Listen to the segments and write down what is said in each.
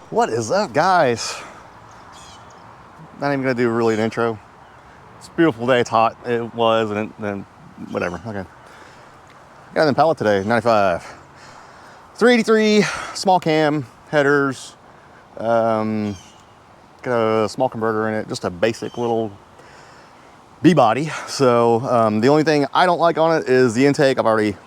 What is up, guys? Not even gonna do really an intro. It's a beautiful day. It's hot. It was, and then whatever. Okay. Got an Impala today, 95, 383, small cam headers. Got a small converter in it, just a basic little B body. So the only thing I don't like on it is the intake. I've already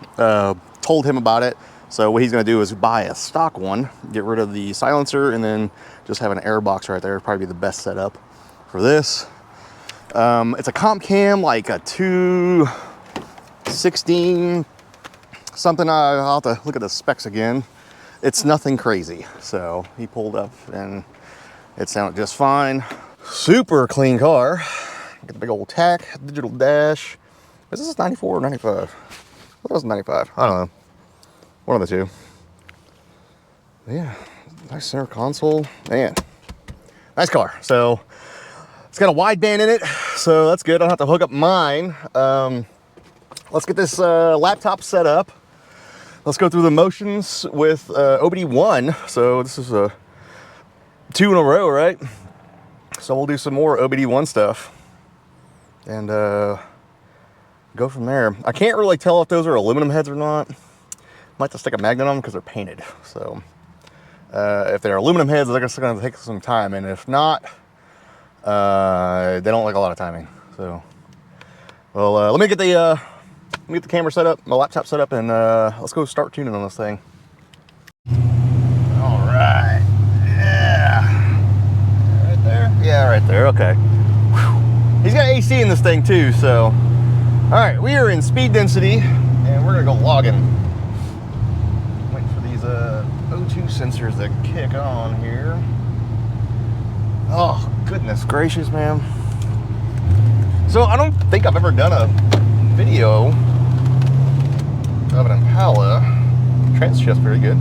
told him about it. So what he's gonna do is buy a stock one, get rid of the silencer, and then just have an air box right there. Probably be the best setup for this. It's a comp cam, like a 216 something. I'll have to look at the specs again. It's nothing crazy. So he pulled up and it sounded just fine. Super clean car. Got the big old tack, digital dash. Is this 94 or 95? What was 95? I don't know. One of the two. Yeah, nice center console. Man, nice car. So it's got a wideband in it, so that's good. I don't have to hook up mine. Let's get this laptop set up. Let's go through the motions with OBD1. So this is a 2 in a row, right? So we'll do some more OBD1 stuff and go from there. I can't really tell if those are aluminum heads or not. Might have to stick a magnet on them because they're painted. So if they're aluminum heads, they're just going to take some time, and if not, they don't like a lot of timing. So, well, let me get the camera set up, my laptop set up, and let's go start tuning on this thing. All right, yeah, right there. Yeah, right there. Okay. Whew. He's got AC in this thing too. So, all right, we are in speed density, and we're gonna go logging. O2 sensors that kick on here. Oh, goodness gracious, man. So I don't think I've ever done a video of an Impala. Transship's very good.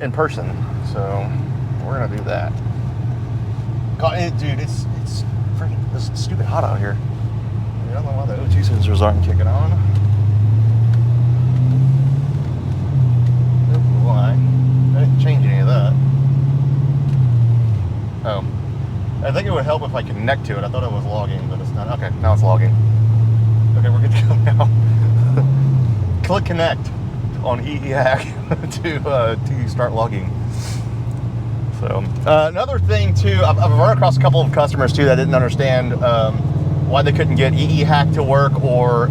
In person. So we're gonna do that. God, dude, it's freaking this stupid hot out here. I don't know why the O2 sensors aren't kicking on. Why? I didn't change any of that. Oh. I think it would help if I connect to it. I thought it was logging, but it's not. Okay, now it's logging. Okay, we're good to go now. Click connect on EEHack to start logging. So, another thing too, I've run across a couple of customers too that didn't understand why they couldn't get EEHack to work or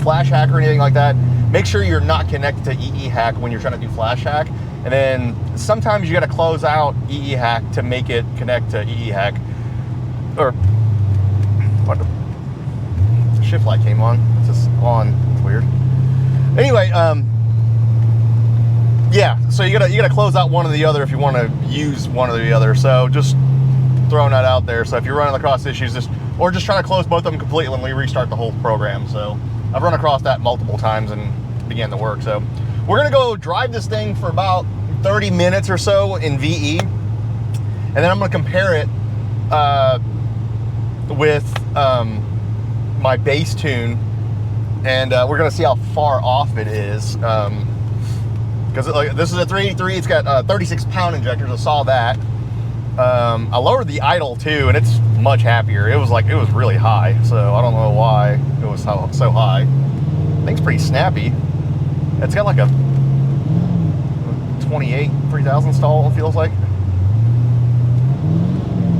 Flash Hack or anything like that. Make sure you're not connected to EEHack when you're trying to do Flash Hack. And then sometimes you got to close out EEHack to make it connect to EEHack. Or, what? The shift light came on. It's just on. It's weird. Anyway, yeah. So you gotta close out one or the other if you want to use one or the other. So just throwing that out there. So if you're running across issues, just try to close both of them completely when we restart the whole program. So I've run across that multiple times and began to work. So we're gonna go drive this thing for about 30 minutes or so in VE, and then I'm gonna compare it with my bass tune, and we're gonna see how far off it is, because this is a 383. It's got 36-pound injectors. I saw that. I lowered the idle too, and it's much happier. It was really high, so I don't know why it was so high. I think it's pretty snappy. It's got like a 28 3000 stall, it feels like.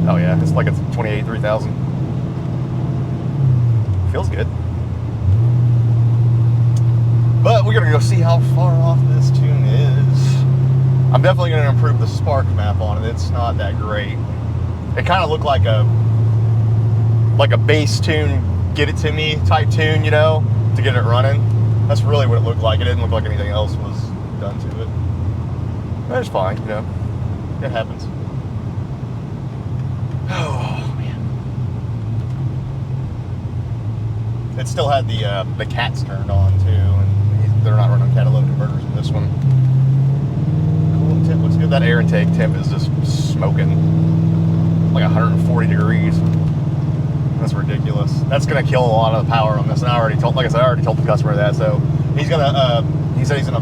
Oh yeah, it's like a 28 3000. Feels good. But we're gonna go see how far off this tune is. I'm definitely gonna improve the spark map on it. It's not that great. It kind of looked like a bass tune, get it to me type tune, you know, to get it running. That's really what it looked like. It didn't look like anything else was done to it. But it's fine, you know. It happens. Oh man. It still had the cats turned on too, and they're not running catalog converters in this one. Cool, temp looks good. That air intake temp is just smoking like 140 degrees. That's ridiculous. That's gonna kill a lot of the power on this. And I already told the customer that. So he's gonna, he said he's gonna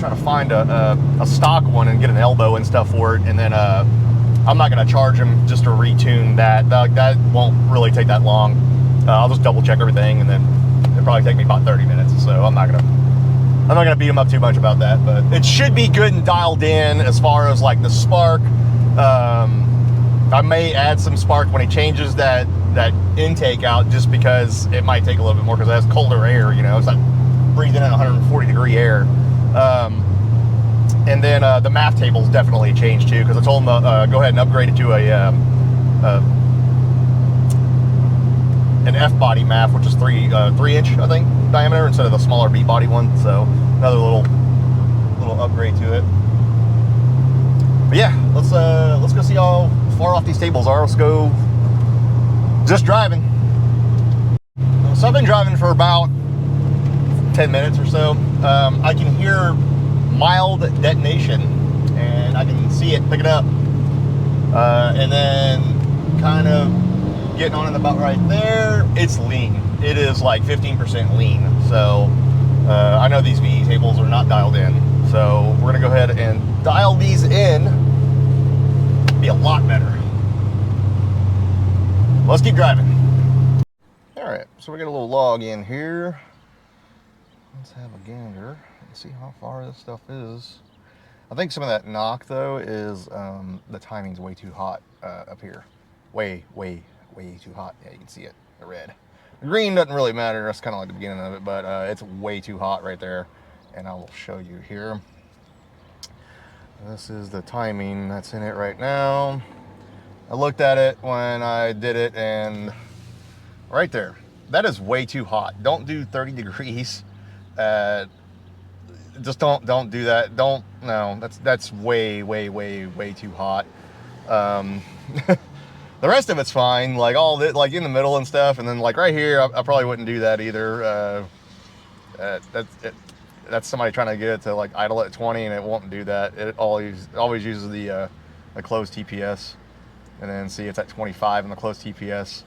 try to find a stock one and get an elbow and stuff for it, and then I'm not going to charge him just to retune that. That won't really take that long. I'll just double check everything, and then it'll probably take me about 30 minutes. So I'm not gonna beat him up too much about that, but it should be good and dialed in as far as like the spark. I may add some spark when he changes that intake out, just because it might take a little bit more, because it has colder air, you know, it's like breathing in 140 degree air. And then the MAF table's definitely changed too, because I told him go ahead and upgrade it to an F body MAF, which is 3 inch, I think, diameter, instead of the smaller B body one. So another little upgrade to it. But yeah, let's go see how far off these tables are. Let's go just driving. So I've been driving for about 10 minutes or so. I can hear mild detonation, and I can see it pick it up, and then kind of getting on in about right there, it's lean. It is like 15% lean. So I know these VE tables are not dialed in, so we're gonna go ahead and dial these in. Be a lot better. Let's keep driving. All right, so we got a little log in here. Let's have a gander and see how far this stuff is. I think some of that knock though is the timing's way too hot up here. Way too hot. Yeah, you can see it, the red. The green doesn't really matter, that's kind of like the beginning of it, but it's way too hot right there, and I will show you here. This is the timing that's in it right now. I looked at it when I did it, and right there, that is way too hot. Don't do 30 degrees. Just don't do that. No, that's way too hot. The rest of it's fine, like all this, like in the middle and stuff, and then like right here, I probably wouldn't do that either. That's somebody trying to get it to like idle at 20, and it won't do that. It always uses the closed TPS, and then see it's at 25 in the closed TPS.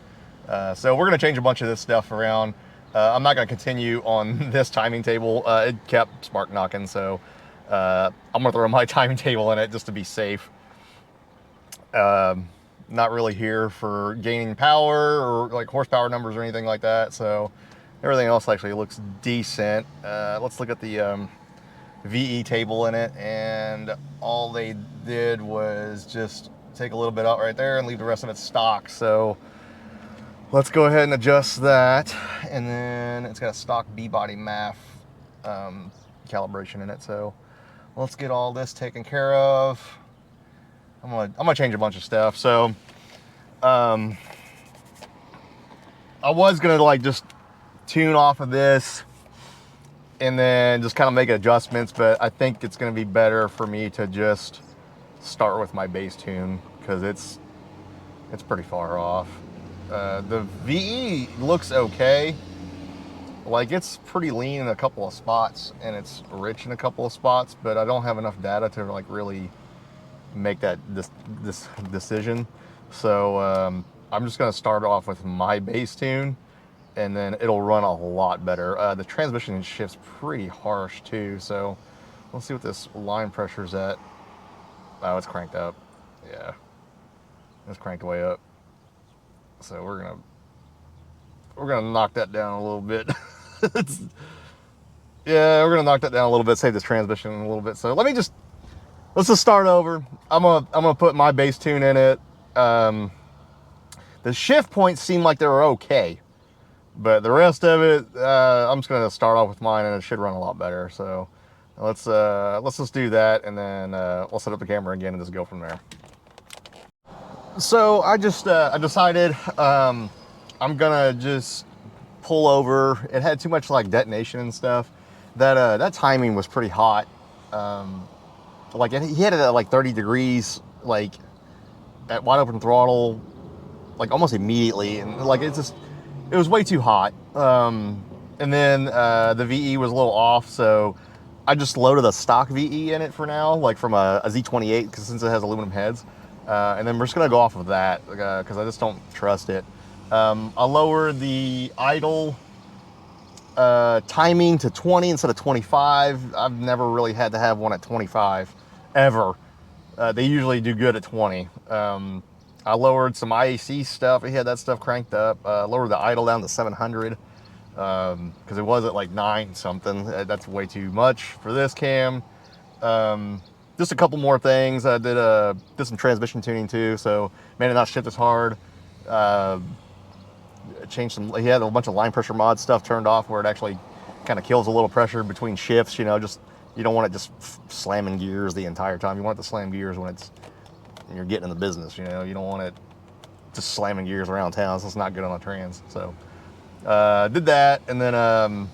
So we're gonna change a bunch of this stuff around. I'm not gonna continue on this timing table. It kept spark knocking, so I'm gonna throw my timing table in it just to be safe. Not really here for gaining power or like horsepower numbers or anything like that, so everything else actually looks decent. Let's look at the VE table in it, and all they did was just take a little bit out right there and leave the rest of it stock. So let's go ahead and adjust that, and then it's got a stock B body MAF calibration in it. So let's get all this taken care of. I'm gonna change a bunch of stuff. So I was gonna like just tune off of this and then just kind of make adjustments, but I think it's gonna be better for me to just start with my bass tune, because it's pretty far off. The VE looks okay. Like, it's pretty lean in a couple of spots, and it's rich in a couple of spots, but I don't have enough data to like really make this decision. So I'm just gonna start off with my bass tune, and then it'll run a lot better. The transmission shifts pretty harsh too, so let's see what this line pressure's at. Oh, it's cranked up. Yeah, it's cranked way up. So we're gonna knock that down a little bit. Yeah, we're gonna knock that down a little bit, save this transmission a little bit. So let's just start over. I'm gonna put my bass tune in it. The shift points seem like they were okay, but the rest of it, I'm just gonna start off with mine, and it should run a lot better. So let's just do that, and then we'll set up the camera again and just go from there. So I decided I'm gonna just pull over. It had too much like detonation and stuff. That timing was pretty hot. Like he hit it at like 30 degrees, like at wide open throttle, like almost immediately, and like it was way too hot. And then the VE was a little off, so I just loaded a stock VE in it for now, like from a Z28, because since it has aluminum heads, and then we're just gonna go off of that because I just don't trust it. I lowered the idle timing to 20 instead of 25. I've never really had to have one at 25, ever. They usually do good at 20. I lowered some IAC stuff. He had that stuff cranked up. Lowered the idle down to 700 because it was at like 9 something. That's way too much for this cam. Just a couple more things. I did some transmission tuning too, so made it not shift as hard. Changed some. He had a bunch of line pressure mod stuff turned off where it actually kind of kills a little pressure between shifts. You know, just you don't want it just slamming gears the entire time. You want it to slam gears when you're getting in the business. You know, you don't want it just slamming gears around town. So it's not good on a trans. So did that, and then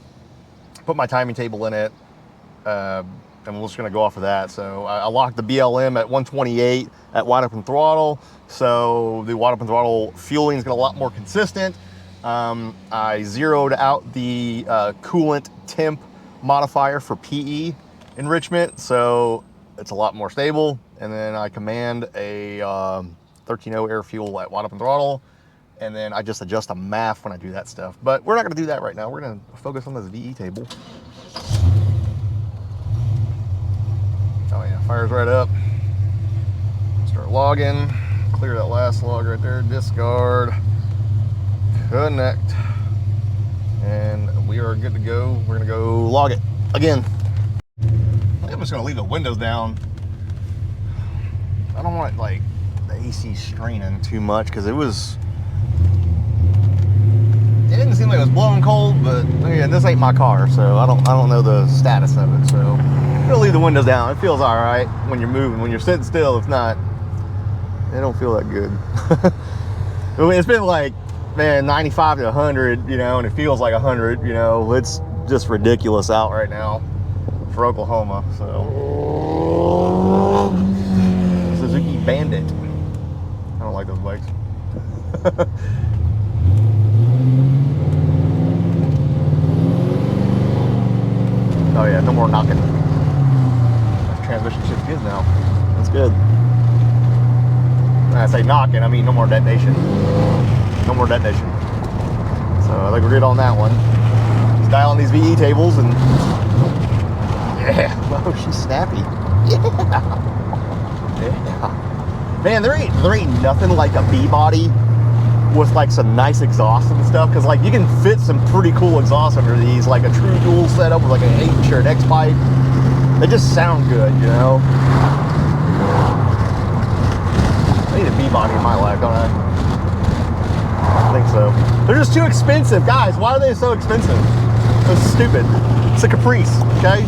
put my timing table in it. And we're just going to go off of that. So I locked the BLM at 128 at wide open throttle. So the wide open throttle fueling is going to be a lot more consistent. I zeroed out the coolant temp modifier for PE enrichment. So it's a lot more stable. And then I command a 13.0 air fuel at wide open throttle. And then I just adjust a MAF when I do that stuff. But we're not going to do that right now. We're going to focus on this VE table. Oh yeah, fires right up. Start logging. Clear that last log right there. Discard. Connect. And we are good to go. We're gonna go log it again. I'm just gonna leave the windows down. I don't want like the AC straining too much because it didn't seem like it was blowing cold, but again, this ain't my car, so I don't know the status of it. So I'm gonna leave the windows down. It feels all right when you're moving. When you're sitting still, it's not. It don't feel that good. It's been like, man, 95 to 100, you know, and it feels like 100. You know, it's just ridiculous out right now for Oklahoma. So Suzuki Bandit. I don't like those bikes. Oh yeah, no more knocking. Transmission shit's good now. That's good. When I say knocking, I mean no more detonation. No more detonation. So I think we're good on that one. Just dial on these VE tables and yeah. Oh, she's snappy. Yeah. Yeah. Man, there ain't nothing like a B body with like some nice exhaust and stuff, because like you can fit some pretty cool exhaust under these, like a true dual setup with like an H or an X pipe. They just sound good, you know. I need a B body in my life, don't I? I think so. They're just too expensive, guys. Why are they so expensive? That's stupid. It's a Caprice, okay?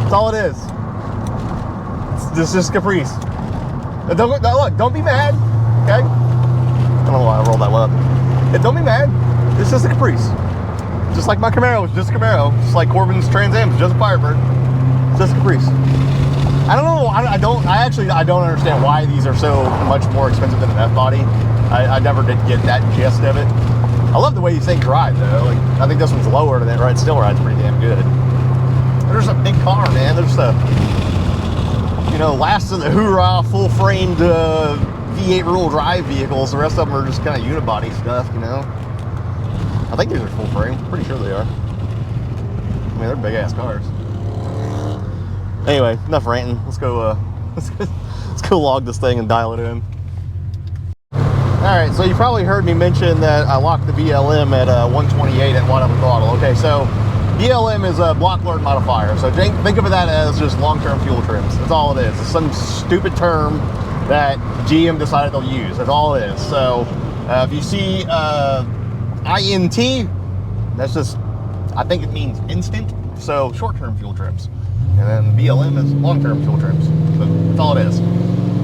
That's all it is. It's just Caprice. Don't be mad, okay? I don't know why I rolled that one up. Don't be mad. It's just a Caprice. Just like my Camaro was just a Camaro. Just like Corbin's Trans Am was just a Firebird. It's just a Caprice. I don't know. I don't understand why these are so much more expensive than an F body. I never did get that gist of it. I love the way these things ride though. Like I think this one's lower than it rides. Still rides pretty damn good. There's a big car, man. There's a, you know, last of the hoorah full framed V8 rear-wheel drive vehicles. The rest of them are just kind of unibody stuff, you know. I think these are full frame. Pretty sure they are. I mean, they're big ass cars. Anyway, enough ranting. Let's go. Let's go log this thing and dial it in. All right. So you probably heard me mention that I locked the BLM at 128 at wide open throttle. Okay. So BLM is a block load modifier. So think of that as just long-term fuel trims. That's all it is. It's some stupid term that GM decided they'll use. That's all it is. So if you see INT, that's just, I think it means instant. So short-term fuel trims. And then BLM is long-term fuel trims. So that's all it is.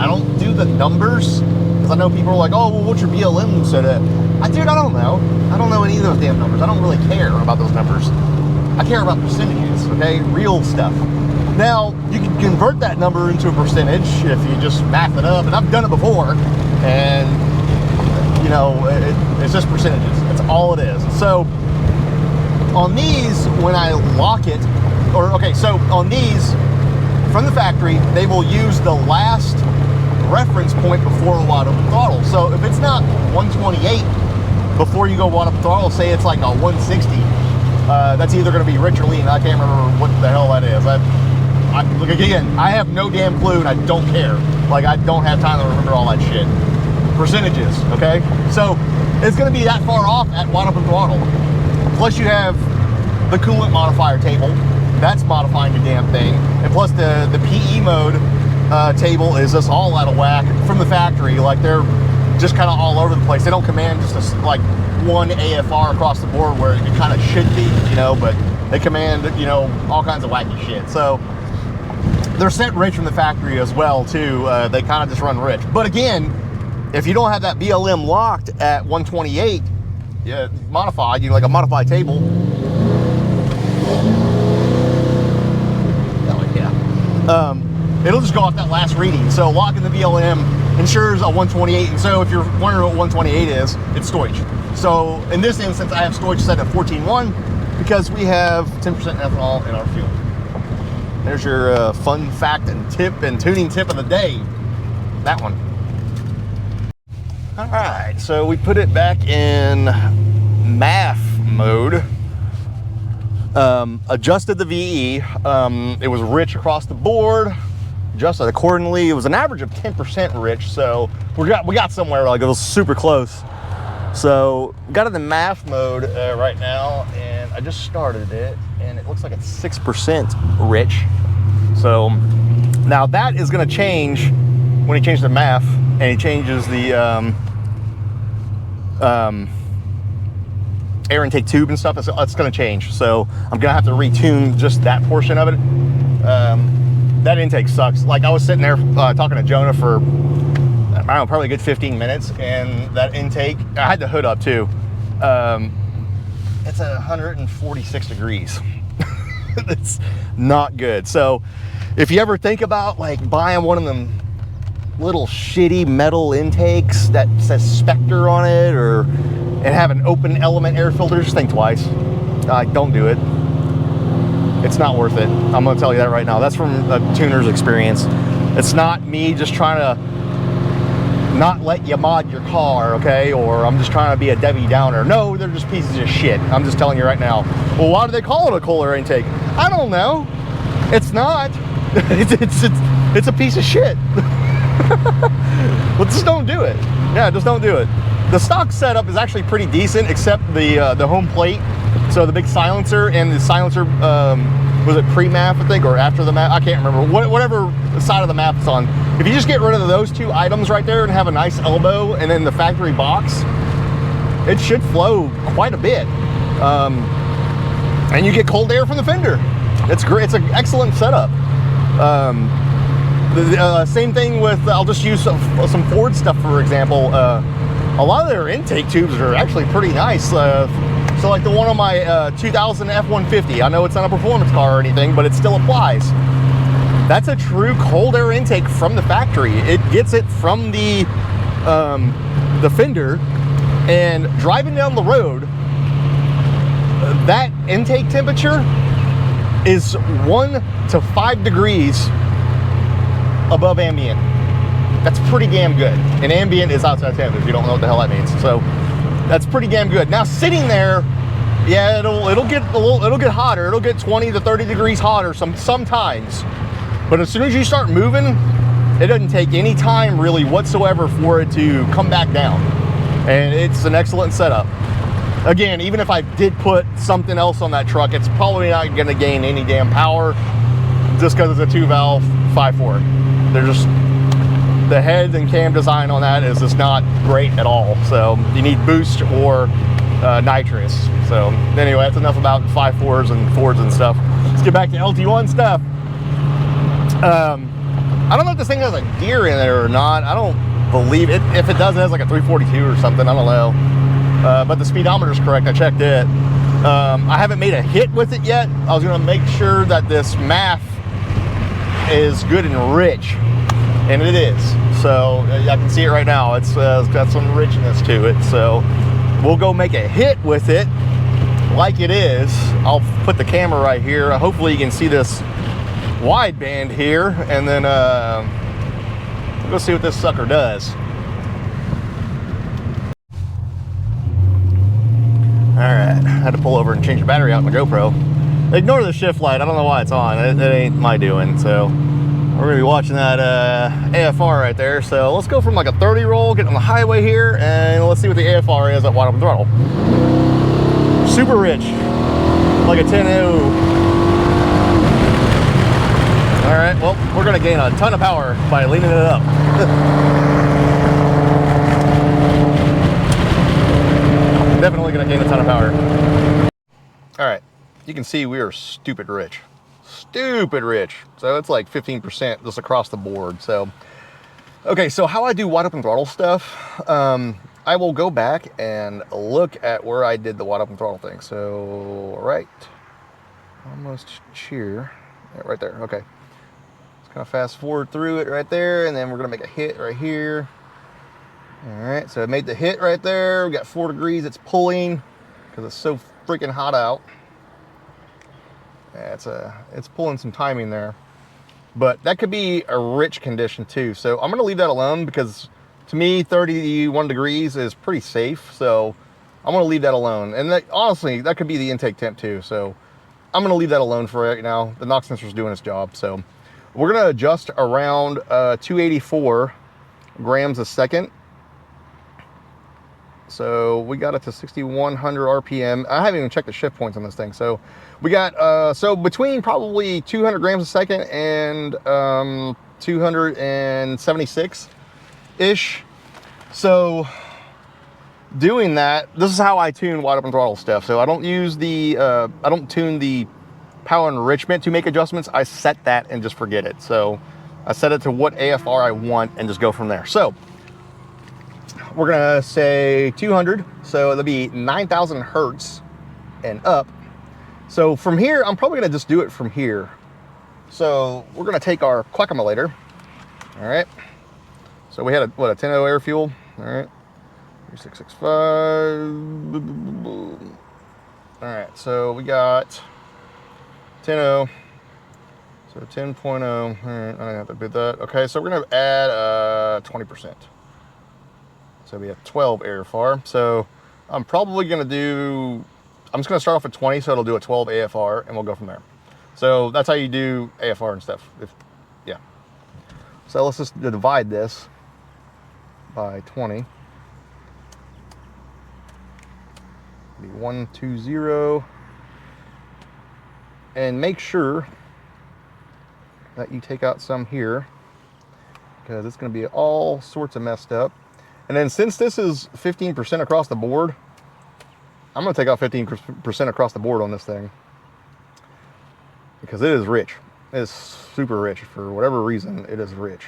I don't do the numbers because I know people are like, oh, well, what's your BLM set at? Dude, I don't know. I don't know any of those damn numbers. I don't really care about those numbers. I care about percentages, okay? Real stuff. Now, you can convert that number into a percentage if you just math it up, and I've done it before, and, you know, it's just percentages. That's all it is. So, on these, when I lock it, so on these, from the factory, they will use the last reference point before a wide open throttle. So, if it's not 128 before you go wide open throttle, say it's like a 160, That's either going to be rich or lean. I can't remember what the hell that is. Look, again, I have no damn clue and I don't care. Like, I don't have time to remember all that shit. Percentages, okay? So it's going to be that far off at one up and throttle. Plus you have the coolant modifier table. That's modifying the damn thing. And plus the PE mode table is just all out of whack from the factory. Like, they're just kind of all over the place. They don't command just like one AFR across the board where it kind of should be, you know, but they command, you know, all kinds of wacky shit. So they're set rich from the factory as well too. They kind of just run rich. But again, if you don't have that BLM locked at 128, yeah, modified, you know, like a modified table. It'll just go off that last reading. So locking the BLM ensures a 128. And so if you're wondering what 128 is, it's storage. So in this instance, I have storage set at 14.1 because we have 10% ethanol in our fuel. There's your fun fact and tip and tuning tip of the day. That one. All right, so we put it back in MAF mode. Adjusted the VE. It was rich across the board. Adjusted accordingly. It was an average of 10% rich, so we got somewhere. Like, it was super close. So we got in the MAF mode right now, and I just started it, and it looks like it's 6% rich. So now that is going to change when he changes the MAF, and he changes the air intake tube and stuff. It's going to change. So I'm going to have to retune just that portion of it. That intake sucks. Like, I was sitting there talking to Jonah for, I don't know, probably a good 15 minutes, and that intake, I had the hood up too. It's at 146 degrees. It's not good. So if you ever think about like buying one of them little shitty metal intakes that says Spectre on it, or and have an open element air filter, just think twice. Don't do it. It's not worth it. I'm gonna tell you that right now. That's from a tuner's experience. It's not me just trying to not let you mod your car, okay? Or I'm just trying to be a Debbie Downer. No, they're just pieces of shit. I'm just telling you right now. Well, why do they call it a cold air intake? I don't know. It's not. It's a piece of shit. Well, just don't do it. Yeah, just don't do it. The stock setup is actually pretty decent, except the home plate. So the big silencer and the silencer, was it pre-MAF, I think, or after the MAF? I can't remember. Whatever side of the MAF it's on. If you just get rid of those two items right there and have a nice elbow and then the factory box, it should flow quite a bit. And you get cold air from the fender. It's great. It's an excellent setup. Same thing with, I'll just use some Ford stuff, for example. A lot of their intake tubes are actually pretty nice. So like the one on my 2000 F-150, I know it's not a performance car or anything, but it still applies. That's a true cold air intake from the factory. It gets it from the fender, and driving down the road, that intake temperature is 1 to 5 degrees above ambient. That's pretty damn good. And ambient is outside temp, if you don't know what the hell that means. So that's pretty damn good. Now sitting there, yeah, it'll get hotter. It'll get 20 to 30 degrees hotter sometimes. But as soon as you start moving, it doesn't take any time really whatsoever for it to come back down. And it's an excellent setup. Again, even if I did put something else on that truck, it's probably not going to gain any damn power just because it's a 2-valve 5.4. They're just, the head and cam design on that is just not great at all. So you need boost or nitrous. So anyway, that's enough about 5.4s and Fords and stuff. Let's get back to LT1 stuff. I don't know if this thing has a gear in it or not. I don't believe it. If it does, it has like a 342 or something. I don't know. But the speedometer's correct. I checked it. I haven't made a hit with it yet. I was going to make sure that this MAF is good and rich, and it is. So I can see it right now. It's got some richness to it. So we'll go make a hit with it like it is. I'll put the camera right here. Hopefully you can see this wideband here, and then we'll go see what this sucker does. All right. right, I had to pull over and change the battery out in the GoPro. Ignore the shift light, I don't know why it's on. It ain't my doing, so we're gonna be watching that AFR right there. So let's go from like a 30 roll, get on the highway here, and let's see what the AFR is at wide open throttle. Super rich, like a 10.0. All right, well, we're gonna gain a ton of power by leaning it up. Definitely gonna gain a ton of power. All right, you can see we are stupid rich. Stupid rich. So it's like 15% just across the board. So, okay, so how I do wide open throttle stuff, I will go back and look at where I did the wide open throttle thing. So, right, almost here, yeah, right there, okay. Just kind of fast forward through it right there, and then we're gonna make a hit right here. All right, so I made the hit right there. We got 4 degrees, it's pulling because it's so freaking hot out. Yeah, it's pulling some timing there. But that could be a rich condition too. So I'm gonna leave that alone because to me, 31 degrees is pretty safe. So I'm gonna leave that alone. And that, honestly, that could be the intake temp too. So I'm gonna leave that alone for right now. The knock sensor's doing its job. So we're gonna adjust around 284 grams a second. So we got it to 6,100 RPM. I haven't even checked the shift points on this thing. So we got, so between probably 200 grams a second and 276-ish. So doing that, this is how I tune wide open throttle stuff. So I don't use the, I don't tune the power enrichment to make adjustments. I set that and just forget it. So I set it to what AFR I want and just go from there. So we're gonna say 200, so it'll be 9,000 hertz and up. So from here, I'm probably gonna just do it from here. So we're gonna take our quackamator, all right? So we had a 10.0 air fuel, all right? 3665. All right, so we got 10.0, so 10.0, all right, I have to do that. Okay, so we're gonna add 20%. So we have 12 AFR. So I'm probably gonna do, I'm just gonna start off at 20, so it'll do a 12 AFR and we'll go from there. So that's how you do AFR and stuff. Yeah. So let's just divide this by 20. Be 120. And make sure that you take out some here because it's gonna be all sorts of messed up. And then since this is 15% across the board, I'm gonna take out 15% across the board on this thing because it is rich. It is super rich. For whatever reason, it is rich.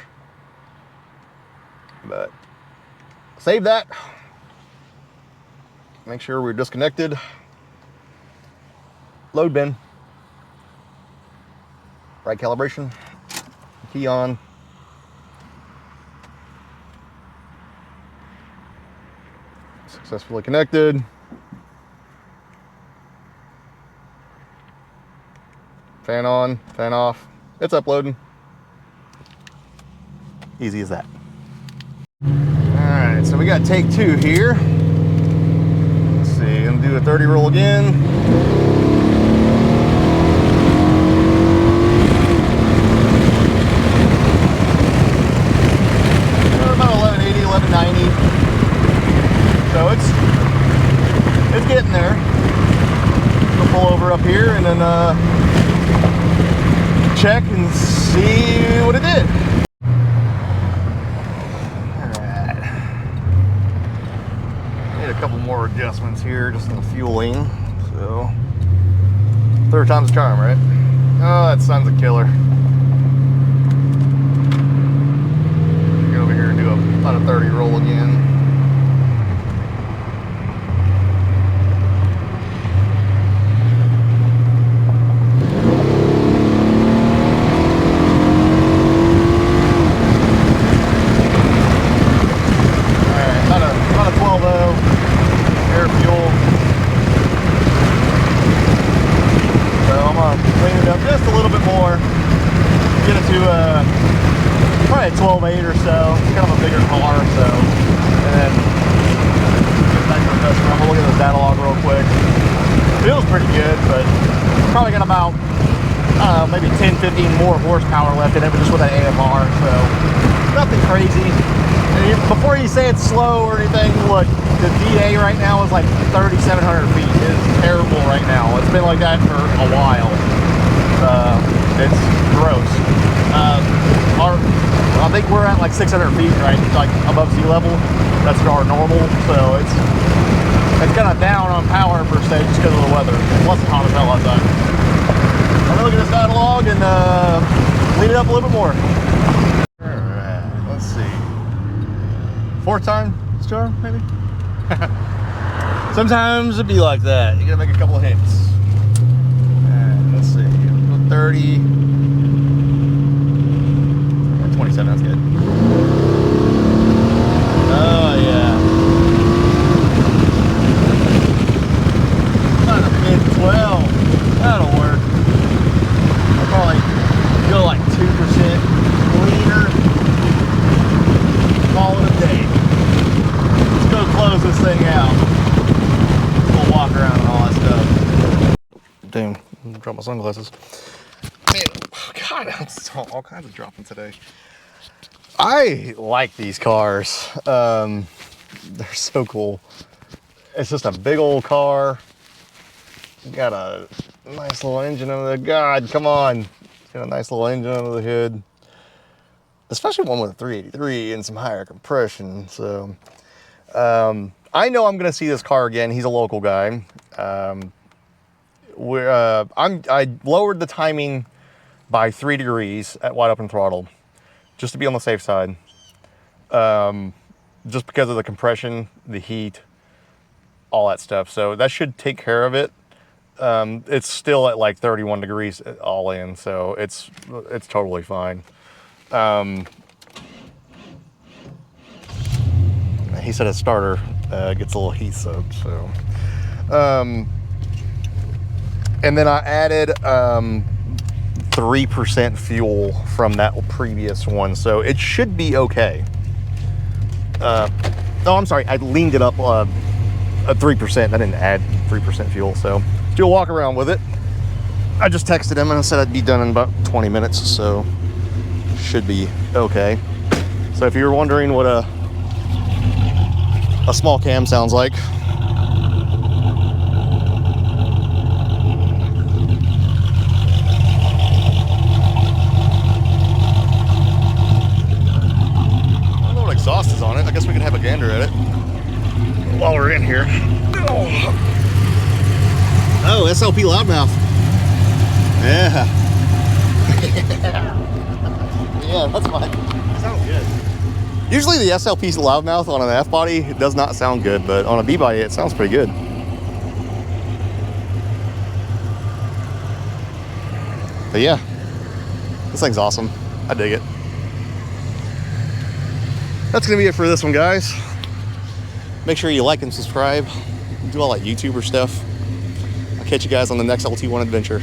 But save that. Make sure we're disconnected. Load bin. Right calibration. Key on. Successfully connected. Fan on, fan off. It's uploading. Easy as that. All right, so we got take 2 here. Let's see, I'm gonna do a 30 roll again. About 1180, 1190. So it's getting there. We'll pull over up here and then check and see what it did. All right. Need a couple more adjustments here just in the fueling. So 3rd time's a charm, right? Oh, that sun's a killer. Get over here and do about a 30 roll again. Probably a 12.8 or so. It's kind of a bigger car, so. And then get back to the customer. I'm gonna look at the data log real quick. feels pretty good, but probably got about, I don't know, maybe 10, 15 more horsepower left in it, but just with that AMR, so nothing crazy. And before you say it's slow or anything, look, the DA right now is like 3,700 feet. It is terrible right now. It's been like that for a while. It's gross. I think we're at like 600 feet, right? Like above sea level. That's our normal. So it's kind of down on power per se just because of the weather. Plus it's hot as hell outside. I'm gonna look at this dialogue and lead it up a little bit more. Alright, let's see. Fourth time charm, maybe? Sometimes it'd be like that. You gotta make a couple of hits. Alright, let's see. 30 or 27, that's good. Oh yeah. Not a mid 12. That'll work. I'll probably go like 2% cleaner. Call it a day. Let's go close this thing out. We'll walk around and all that stuff. Damn, dropped my sunglasses. Man, oh God, it's all kinds of dropping today. I like these cars. They're so cool. It's just a big old car. Got a nice little engine under the, God, come on. It's got a nice little engine under the hood. Especially one with a 383 and some higher compression. So, I know I'm gonna see this car again. He's a local guy. I lowered the timing by 3 degrees at wide open throttle, just to be on the safe side. Just because of the compression, the heat, all that stuff. So that should take care of it. It's still at like 31 degrees all in, so it's totally fine. He said his starter gets a little heat soaked, so. And then I added 3% fuel from that previous one, so it should be okay. Oh, I'm sorry, I leaned it up at 3%. I didn't add 3% fuel, so do a walk around with it. I just texted him and I said I'd be done in about 20 minutes, so should be okay. So if you're wondering what a small cam sounds like, exhaust is on it. I guess we can have a gander at it while we're in here. Oh, SLP loudmouth. Yeah. Yeah, that's fine. Sounds good. Usually the SLP loudmouth on an F body does not sound good, but on a B body it sounds pretty good. But yeah, this thing's awesome. I dig it. That's gonna be it for this one, guys. Make sure you like and subscribe. Do all that YouTuber stuff. I'll catch you guys on the next LT1 adventure.